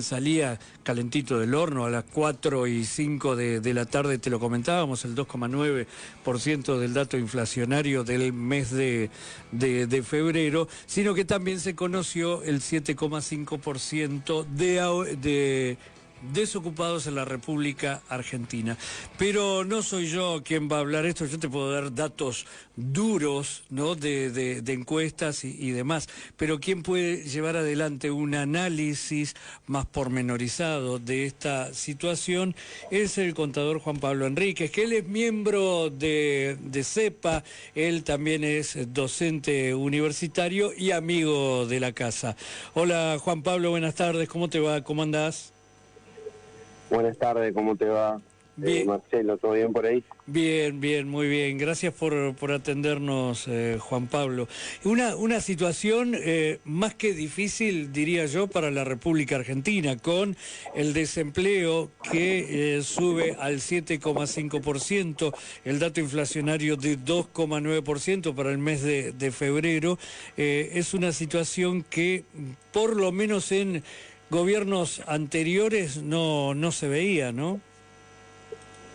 Salía calentito del horno a las 4:05 de la tarde, te lo comentábamos, el 2,9% del dato inflacionario del mes de febrero, sino que también se conoció el 7,5% de desocupados en la República Argentina. Pero no soy yo quien va a hablar esto, yo te puedo dar datos duros, ¿no?, de encuestas y demás, pero quien puede llevar adelante un análisis más pormenorizado de esta situación es el contador Juan Pablo Enríquez, que él es miembro de CEPA, él también es docente universitario y amigo de la casa. Hola Juan Pablo, buenas tardes, ¿cómo te va? ¿Cómo andás? Buenas tardes, ¿cómo te va? Bien, Marcelo, ¿todo bien por ahí? bien, muy bien. Gracias por atendernos, Juan Pablo. Una situación más que difícil, diría yo, para la República Argentina, con el desempleo que sube al 7,5%, el dato inflacionario de 2,9% para el mes de febrero. Es una situación que, por lo menos en gobiernos anteriores, no se veía, ¿no?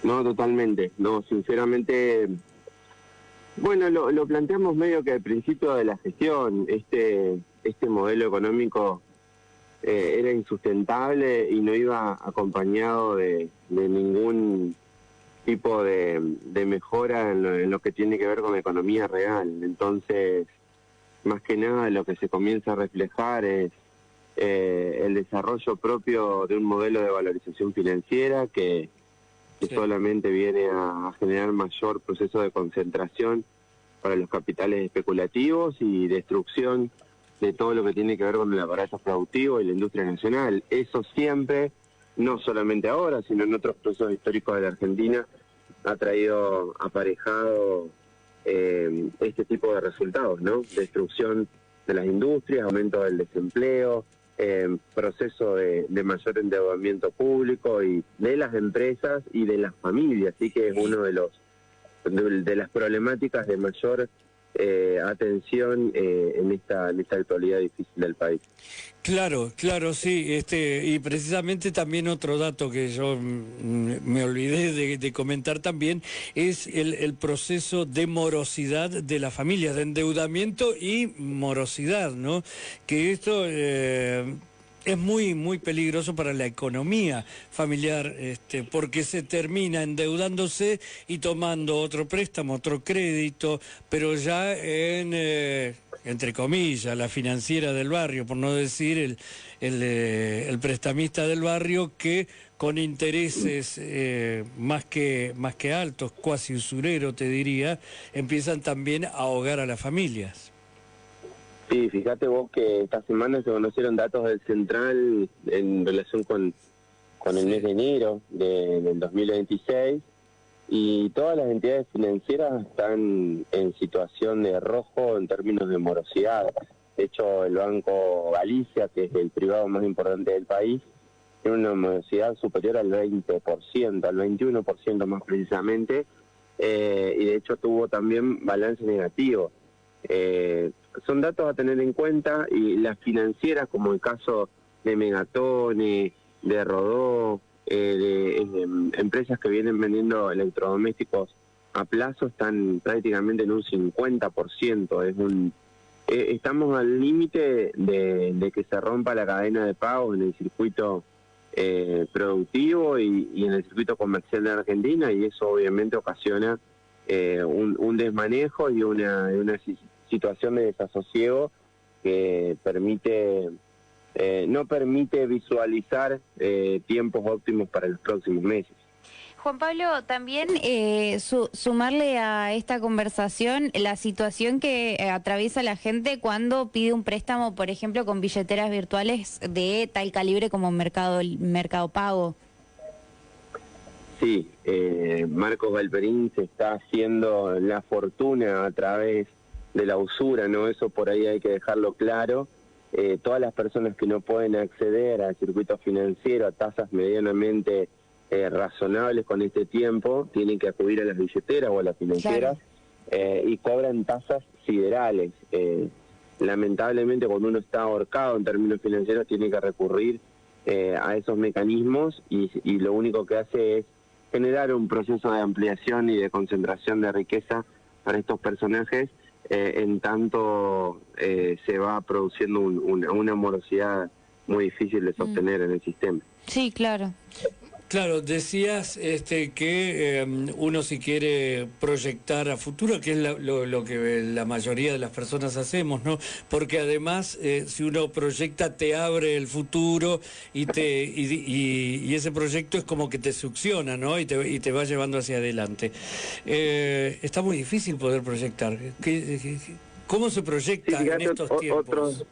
No, totalmente. No, sinceramente, bueno, lo planteamos medio que al principio de la gestión. Este modelo económico era insustentable y no iba acompañado de ningún tipo de mejora en lo que tiene que ver con la economía real. Entonces, más que nada, lo que se comienza a reflejar es el desarrollo propio de un modelo de valorización financiera que Sí. solamente viene a generar mayor proceso de concentración para los capitales especulativos y destrucción de todo lo que tiene que ver con el aparato productivo y la industria nacional. Eso siempre, no solamente ahora, sino en otros procesos históricos de la Argentina, ha traído aparejado este tipo de resultados, ¿no? Destrucción de las industrias, aumento del desempleo, proceso de mayor endeudamiento público y de las empresas y de las familias, así que es uno de las problemáticas de mayor atención en esta actualidad difícil del país. Claro, sí, y precisamente también otro dato que yo me olvidé de comentar también es el proceso de morosidad de las familias, de endeudamiento y morosidad, ¿no? Que esto es muy peligroso para la economía familiar, porque se termina endeudándose y tomando otro préstamo, otro crédito, pero ya entre comillas, la financiera del barrio, por no decir el prestamista del barrio, que con intereses más que altos, cuasi usurero te diría, empiezan también a ahogar a las familias. Sí, fíjate vos que esta semana se conocieron datos del Central en relación con el mes de enero del 2026 y todas las entidades financieras están en situación de rojo en términos de morosidad. De hecho, el Banco Galicia, que es el privado más importante del país, tiene una morosidad superior al 20%, al 21% más precisamente, y de hecho tuvo también balance negativo. Son datos a tener en cuenta y las financieras, como el caso de Megatone, de Rodó, de empresas que vienen vendiendo electrodomésticos a plazo, están prácticamente en un 50%. Estamos al límite de que se rompa la cadena de pagos en el circuito productivo y en el circuito comercial de Argentina, y eso obviamente ocasiona un desmanejo y una situación de desasosiego que no permite visualizar tiempos óptimos para los próximos meses. Juan Pablo, también sumarle a esta conversación la situación que atraviesa la gente cuando pide un préstamo, por ejemplo, con billeteras virtuales de tal calibre como Mercado Pago. Sí, Marcos Galperín se está haciendo la fortuna a través de la usura, ¿no? Eso por ahí hay que dejarlo claro. Todas las personas que no pueden acceder al circuito financiero a tasas medianamente razonables con este tiempo, tienen que acudir a las billeteras o a las financieras, y cobran tasas siderales. Lamentablemente, cuando uno está ahorcado en términos financieros, tiene que recurrir a esos mecanismos y lo único que hace es generar un proceso de ampliación y de concentración de riqueza para estos personajes, en tanto se va produciendo una morosidad muy difícil de sostener en el sistema. Sí, claro. Claro, decías que uno si quiere proyectar a futuro, que es lo que la mayoría de las personas hacemos, ¿no? Porque además, si uno proyecta, te abre el futuro y ese proyecto es como que te succiona, ¿no? Y te va llevando hacia adelante. Está muy difícil poder proyectar. ¿Cómo se proyecta en estos tiempos?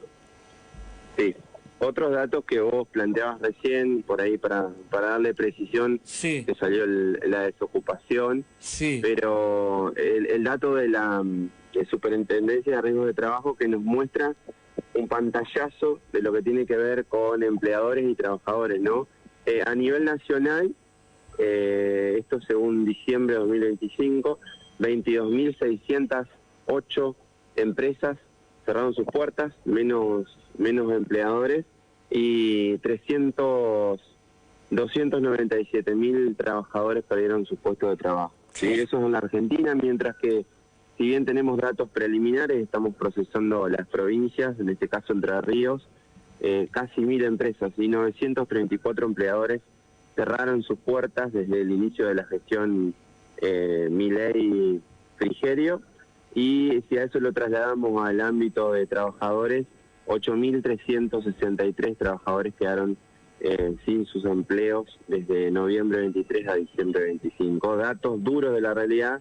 Otros datos que vos planteabas recién, por ahí para darle precisión, sí, que salió la desocupación, sí, pero el dato de la Superintendencia de Riesgos de Trabajo que nos muestra un pantallazo de lo que tiene que ver con empleadores y trabajadores, ¿no? A nivel nacional, esto según diciembre de 2025, 22.608 empresas cerraron sus puertas, menos empleadores, y 297.000 trabajadores perdieron su puesto de trabajo. ¿Sí? Eso es en la Argentina, mientras que, si bien tenemos datos preliminares, estamos procesando las provincias, en este caso Entre Ríos, casi 1.000 empresas y 934 empleadores cerraron sus puertas desde el inicio de la gestión Milei-Frigerio. Y si a eso lo trasladamos al ámbito de trabajadores, 8.363 trabajadores quedaron sin sus empleos desde noviembre 23 a diciembre 25. Datos duros de la realidad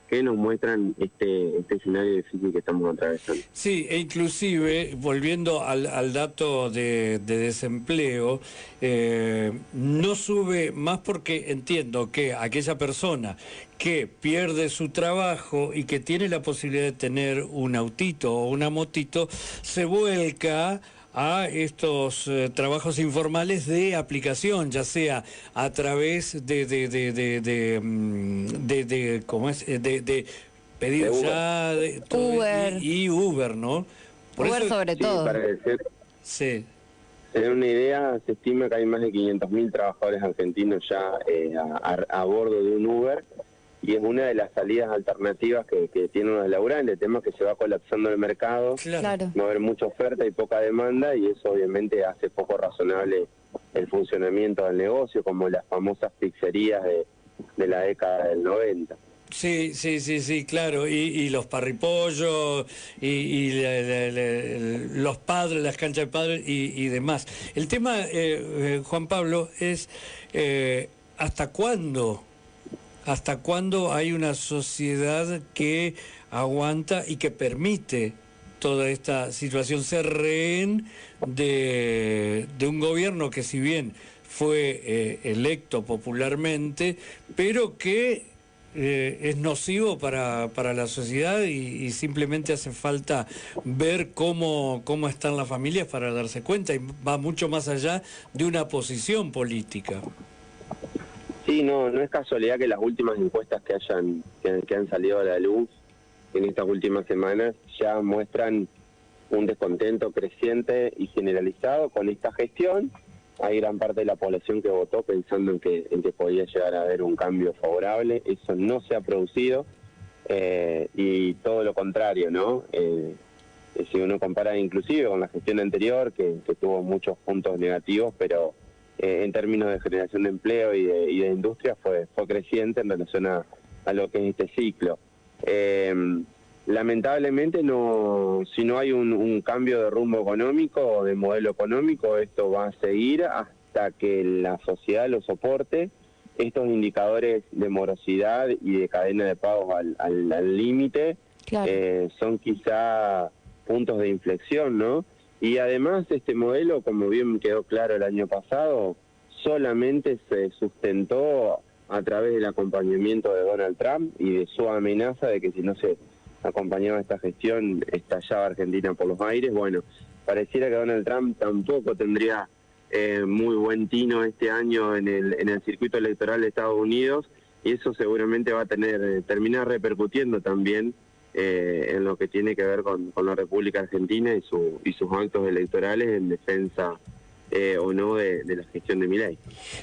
que nos muestran este escenario difícil que estamos atravesando. Sí, e inclusive, volviendo al dato de desempleo, no sube más porque entiendo que aquella persona que pierde su trabajo y que tiene la posibilidad de tener un autito o una motito, se vuelca a estos trabajos informales de aplicación, ya sea a través ¿cómo es? De pedidos ya, Uber. y Uber, ¿no? Uber sobre todo. Para decir, sí. tener una idea, se estima que hay más de 500.000 trabajadores argentinos ya a bordo de un Uber, y es una de las salidas alternativas que tiene los laburantes. El tema es que se va colapsando el mercado, Claro. va a haber mucha oferta y poca demanda, y eso obviamente hace poco razonable el funcionamiento del negocio, como las famosas pizzerías de la década del 90. Sí, claro, y los parripollos, y los padres, las canchas de padres y demás. El tema, Juan Pablo, es ¿hasta cuándo hay una sociedad que aguanta y que permite toda esta situación, ser rehén de un gobierno que, si bien fue electo popularmente, pero que es nocivo para la sociedad y simplemente hace falta ver cómo están las familias para darse cuenta, y va mucho más allá de una posición política? Sí, no es casualidad que las últimas encuestas que han salido a la luz en estas últimas semanas ya muestran un descontento creciente y generalizado con esta gestión. Hay gran parte de la población que votó pensando en que podía llegar a haber un cambio favorable. Eso no se ha producido, y todo lo contrario, ¿no? Si uno compara inclusive con la gestión anterior, que tuvo muchos puntos negativos, pero en términos de generación de empleo y de industria fue creciente en relación a lo que es este ciclo. Lamentablemente, si no hay un cambio de rumbo económico o de modelo económico, esto va a seguir hasta que la sociedad lo soporte. Estos indicadores de morosidad y de cadena de pagos al límite, Claro. Son quizá puntos de inflexión, ¿no? Y además este modelo, como bien quedó claro el año pasado, solamente se sustentó a través del acompañamiento de Donald Trump y de su amenaza de que si no se acompañaba esta gestión estallaba Argentina por los aires. Bueno, pareciera que Donald Trump tampoco tendría muy buen tino este año en el circuito electoral de Estados Unidos, y eso seguramente va a terminar repercutiendo también en lo que tiene que ver con la República Argentina y sus actos electorales en defensa o no de la gestión de Milei.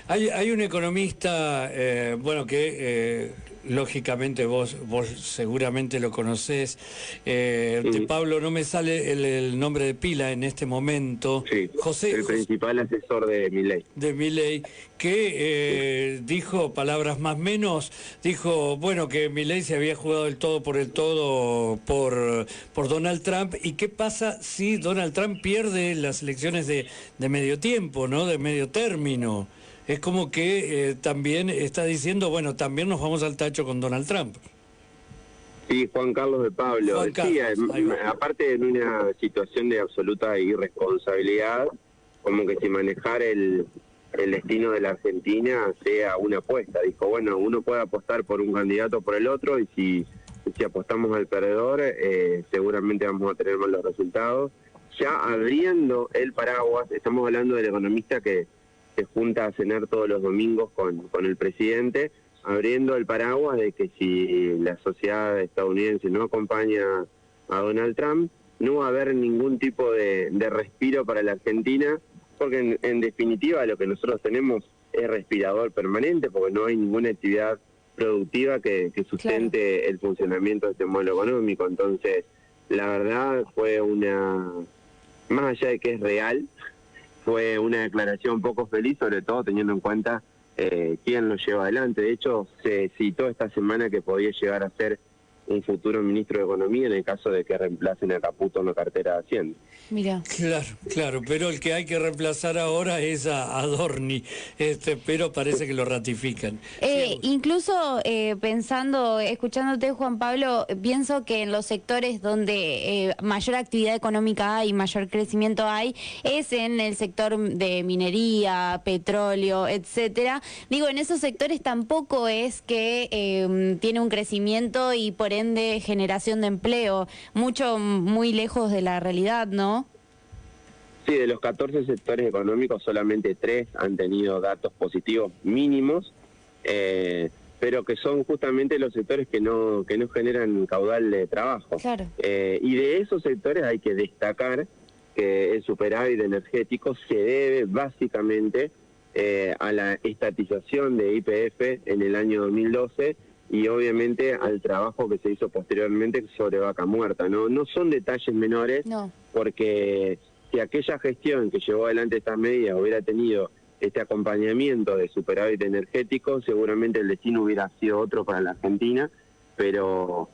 Hay un economista, bueno, que lógicamente vos seguramente lo conocés, de Pablo, no me sale el nombre de pila en este momento. Sí, el principal asesor de Milei. De Milei, que dijo, palabras más menos, dijo, bueno, que Milei se había jugado el todo por Donald Trump, y qué pasa si Donald Trump pierde las elecciones de medio tiempo, ¿no? De medio término. Es como que también está diciendo, bueno, también nos vamos al tacho con Donald Trump. Sí, Juan Carlos de Pablo. Juan Carlos, sí, aparte en una situación de absoluta irresponsabilidad, como que si manejar el destino de la Argentina sea una apuesta. Dijo, bueno, uno puede apostar por un candidato o por el otro, y si apostamos al perdedor, seguramente vamos a tener malos resultados. Ya abriendo el paraguas, estamos hablando del economista que se junta a cenar todos los domingos con el presidente, abriendo el paraguas de que si la sociedad estadounidense no acompaña a Donald Trump, no va a haber ningún tipo de respiro para la Argentina, porque en definitiva lo que nosotros tenemos es respirador permanente, porque no hay ninguna actividad productiva que sustente el funcionamiento de este modelo económico. Entonces, la verdad fue más allá de que es real, fue una declaración poco feliz, sobre todo teniendo en cuenta quién lo lleva adelante. De hecho, se citó esta semana que podía llegar a ser un futuro ministro de Economía en el caso de que reemplacen a Caputo en la cartera de Hacienda. Mira. Claro, pero el que hay que reemplazar ahora es a Dorni, pero parece que lo ratifican. Incluso pensando, escuchándote, Juan Pablo, pienso que en los sectores donde mayor actividad económica hay, mayor crecimiento hay, es en el sector de minería, petróleo, etcétera. Digo, en esos sectores tampoco es que tiene un crecimiento y por ende generación de empleo, muy lejos de la realidad, ¿no? Sí, de los 14 sectores económicos, solamente 3 han tenido datos positivos mínimos, pero que son justamente los sectores que no generan caudal de trabajo. Claro. Y de esos sectores hay que destacar que el superávit energético se debe básicamente a la estatización de YPF en el año 2012, y obviamente al trabajo que se hizo posteriormente sobre Vaca Muerta. No son detalles menores, no. Porque si aquella gestión que llevó adelante estas medidas hubiera tenido este acompañamiento de superávit energético, seguramente el destino hubiera sido otro para la Argentina, pero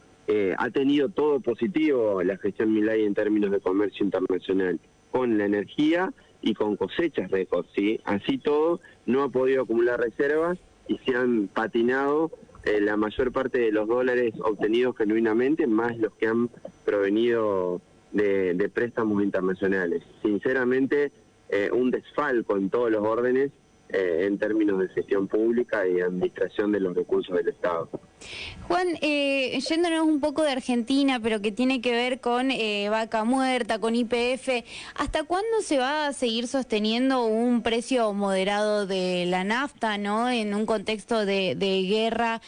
ha tenido todo positivo la gestión Milei en términos de comercio internacional, con la energía y con cosechas récord, ¿sí? Así todo, no ha podido acumular reservas y se han patinado la mayor parte de los dólares obtenidos genuinamente, más los que han provenido de préstamos internacionales. Sinceramente, un desfalco en todos los órdenes en términos de gestión pública y administración de los recursos del Estado. Juan, yéndonos un poco de Argentina, pero que tiene que ver con Vaca Muerta, con YPF, ¿hasta cuándo se va a seguir sosteniendo un precio moderado de la nafta, ¿no? En un contexto de guerra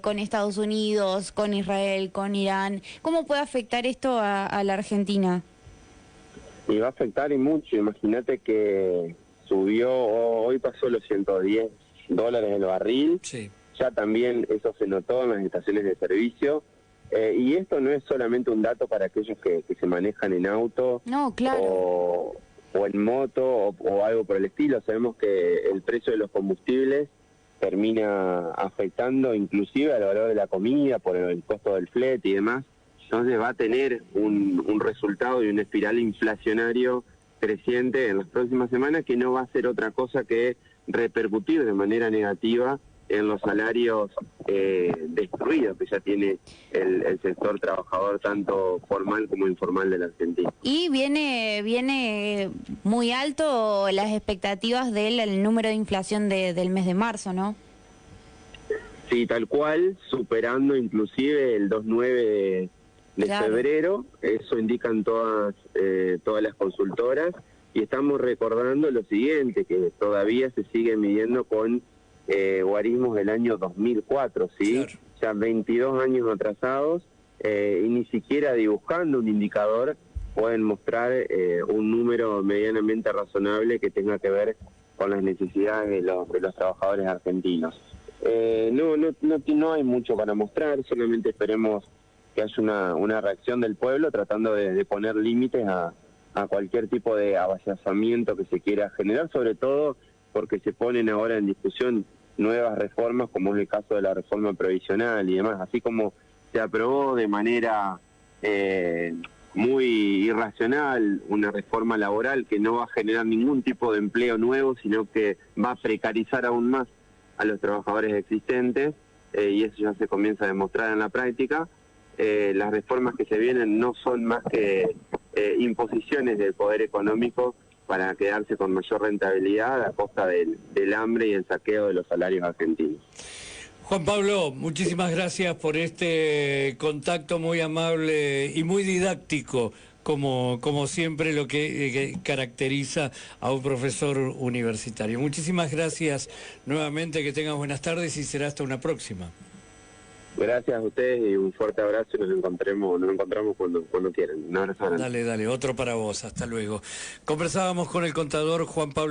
con Estados Unidos, con Israel, con Irán. ¿Cómo puede afectar esto a la Argentina? Y va a afectar y mucho. Imagínate que subió, hoy pasó los $110 el barril. Sí. Ya también eso se notó en las estaciones de servicio. Y esto no es solamente un dato para aquellos que se manejan en auto, no, claro, o en moto o algo por el estilo. Sabemos que el precio de los combustibles termina afectando inclusive al valor de la comida por el costo del flete y demás. Entonces va a tener un resultado y una espiral inflacionario creciente en las próximas semanas, que no va a ser otra cosa que repercutir de manera negativa en los salarios destruidos que ya tiene el sector trabajador, tanto formal como informal de la Argentina. Y viene muy alto las expectativas del número de inflación del mes de marzo, ¿no? Sí, tal cual, superando inclusive el 2,9 de claro. febrero. Eso indican todas las consultoras, y estamos recordando lo siguiente, que todavía se sigue midiendo con guarismos del año 2004, ¿sí? Claro. Ya 22 años atrasados, y ni siquiera dibujando un indicador pueden mostrar un número medianamente razonable que tenga que ver con las necesidades de los trabajadores argentinos. No hay mucho para mostrar, solamente esperemos que haya una reacción del pueblo tratando de poner límites a cualquier tipo de avasallamiento que se quiera generar, sobre todo porque se ponen ahora en discusión nuevas reformas, como es el caso de la reforma previsional y demás, así como se aprobó de manera muy irracional una reforma laboral que no va a generar ningún tipo de empleo nuevo, sino que va a precarizar aún más a los trabajadores existentes, y eso ya se comienza a demostrar en la práctica. Las reformas que se vienen no son más que imposiciones del poder económico para quedarse con mayor rentabilidad a costa del hambre y el saqueo de los salarios argentinos. Juan Pablo, muchísimas gracias por este contacto muy amable y muy didáctico, como siempre lo que caracteriza a un profesor universitario. Muchísimas gracias nuevamente, que tengas buenas tardes y será hasta una próxima. Gracias a ustedes y un fuerte abrazo, y nos encontramos cuando quieran. Un abrazo grande. Dale, otro para vos, hasta luego. Conversábamos con el contador Juan Pablo